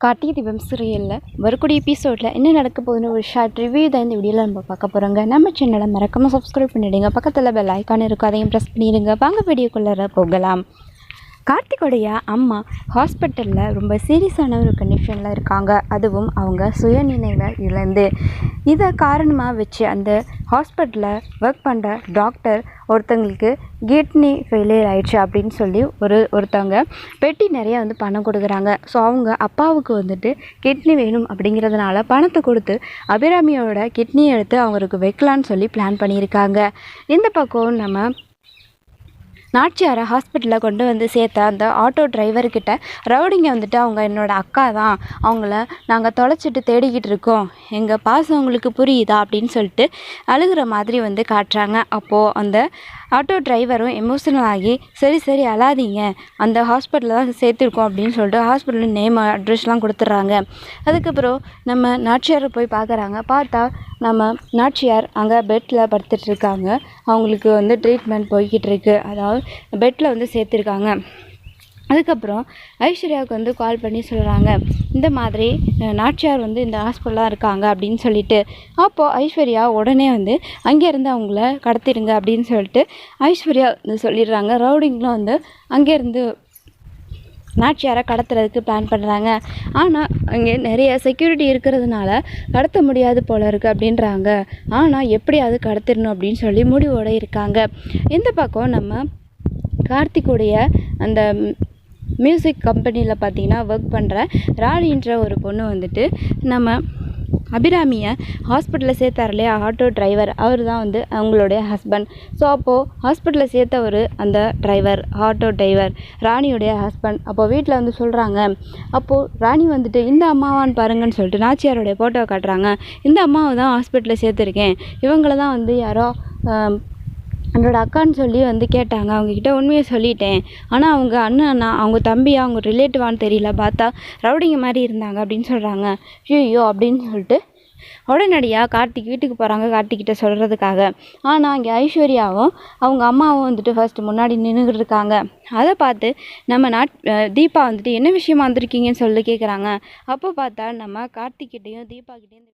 கார்த்திகை தீபம் சீரியலில் வரக்கூடிய எபிசோடில் என்ன நடக்க போகுதுன்னு ஒரு ஷார்ட் ரிவ்யூ தான் இந்த வீடியோவில் நம்ம பார்க்க போகிறோங்க. நம்ம சேனலை மறக்காமல் சப்ஸ்கிரைப் பண்ணிவிடுங்க. பக்கத்தில் பெல் ஐக்கான் இருக்கும், அதையும் ப்ரெஸ் பண்ணிடுங்க. வாங்க வீடியோக்குள்ளே போகலாம். கார்த்திகோடைய அம்மா ஹாஸ்பிட்டலில் ரொம்ப சீரியஸான ஒரு கண்டிஷனில் இருக்காங்க. அதுவும் அவங்க சுயநினைவை இழந்து இதை காரணமாக வச்சு அந்த ஹாஸ்பிட்டலில் ஒர்க் பண்ணுற டாக்டர் ஒருத்தங்களுக்கு கிட்னி ஃபெயிலியர் ஆயிடுச்சு அப்படின்னு சொல்லி ஒருத்தவங்க பெட்டி நிறைய பணம் கொடுக்குறாங்க. ஸோ அவங்க அப்பாவுக்கு கிட்னி வேணும் அப்படிங்கிறதுனால பணத்தை கொடுத்து அபிராமியோட கிட்னியை எடுத்து அவங்களுக்கு வைக்கலான்னு சொல்லி பிளான் பண்ணியிருக்காங்க. இந்த பக்கம் நம்ம நாச்சியாரை ஹாஸ்பிட்டலில் கொண்டு சேர்த்த அந்த ஆட்டோ டிரைவர்கிட்ட ரவுடிங்க அவங்க என்னோடய அக்கா தான், அவங்கள நாங்கள் தொலைச்சிட்டு தேடிக்கிட்டு இருக்கோம், எங்கள் பாசம் உங்களுக்கு புரியுதா அப்படின்னு சொல்லிட்டு அழுகிற மாதிரி காட்டுறாங்க. அப்போது அந்த ஆட்டோ டிரைவரும் எமோஷனல் ஆகி சரி அழாதீங்க, அந்த ஹாஸ்பிட்டலில் தான் சேர்த்துருக்கோம் அப்படின்னு சொல்லிட்டு ஹாஸ்பிட்டல் நேம் அட்ரஸ்லாம் கொடுத்துட்றாங்க. அதுக்கப்புறம் நம்ம நாச்சியாரை போய் பார்க்குறாங்க. பார்த்தா நம்ம நாச்சியார் அங்கே பெட்டில் படுத்துட்ருக்காங்க. அவங்களுக்கு ட்ரீட்மெண்ட் போய்கிட்டு இருக்கு, அதாவது பெட்டில் சேர்த்துருக்காங்க. அதுக்கப்புறம் ஐஸ்வர்யாவுக்கு கால் பண்ணி சொல்கிறாங்க, இந்த மாதிரி நாச்சியார் இந்த ஹாஸ்பிட்டலாக இருக்காங்க அப்படின்னு சொல்லிட்டு. அப்போது ஐஸ்வர்யா உடனே அங்கேருந்து அவங்கள கடத்திடுங்க அப்படின்னு சொல்லிட்டு ஐஸ்வர்யா சொல்லிடுறாங்க. ரவுடிங்களும் அங்கேருந்து நாச்சியாரை கடத்துறதுக்கு பிளான் பண்ணுறாங்க. ஆனால் அங்கே நிறைய செக்யூரிட்டி இருக்கிறதுனால கடத்த முடியாது போல இருக்குது அப்படின்றாங்க. ஆனால் எப்படியாவது கடத்திடணும் அப்படின்னு சொல்லி முடிவோடு இருக்காங்க. இந்த பக்கம் நம்ம கார்த்திக்குடைய அந்த மியூசிக் கம்பெனியில் பார்த்திங்கன்னா ஒர்க் பண்ணுற ராணின்ற ஒரு பொண்ணு நம்ம அபிராமியை ஹாஸ்பிட்டலில் சேர்த்தார் இல்லையா ஆட்டோ டிரைவர், அவர் தான் அவங்களுடைய ஹஸ்பண்ட். ஸோ அப்போது ஹாஸ்பிட்டலில் சேர்த்தவர் அந்த டிரைவர், ஆட்டோ டிரைவர் ராணியுடைய ஹஸ்பண்ட். அப்போது வீட்டில் சொல்கிறாங்க. அப்போது ராணி இந்த அம்மாவான்னு பாருங்கன்னு சொல்லிட்டு நாச்சியாருடைய ஃபோட்டோவை காட்டுறாங்க. இந்த அம்மாவை தான் ஹாஸ்பிட்டலில் சேர்த்துருக்கேன், இவங்கள தான் யாரோ என்னோட அக்கான்னு சொல்லி கேட்டாங்க. அவங்கக்கிட்ட உண்மையை சொல்லிட்டேன். ஆனால் அவங்க அண்ணா அவங்க தம்பியா அவங்க ரிலேட்டிவான்னு தெரியல, பார்த்தா ரவுடிங்க மாதிரி இருந்தாங்க அப்படின்னு சொல்கிறாங்க. ஐயோ அப்படின்னு சொல்லிட்டு உடனடியாக கார்த்திக் வீட்டுக்கு போகிறாங்க கார்த்திக்கிட்ட சொல்கிறதுக்காக. ஆனால் அங்கே ஐஸ்வர்யாவும் அவங்க அம்மாவும் ஃபஸ்ட்டு முன்னாடி நின்றுக்கிட்டு இருக்காங்க. அதை பார்த்து நம்ம தீபா என்ன விஷயமா வந்திருக்கீங்கன்னு சொல்லி கேட்குறாங்க. அப்போ பார்த்தா நம்ம கார்த்திக்கிட்டேயும் தீபாக்கிட்டேயும்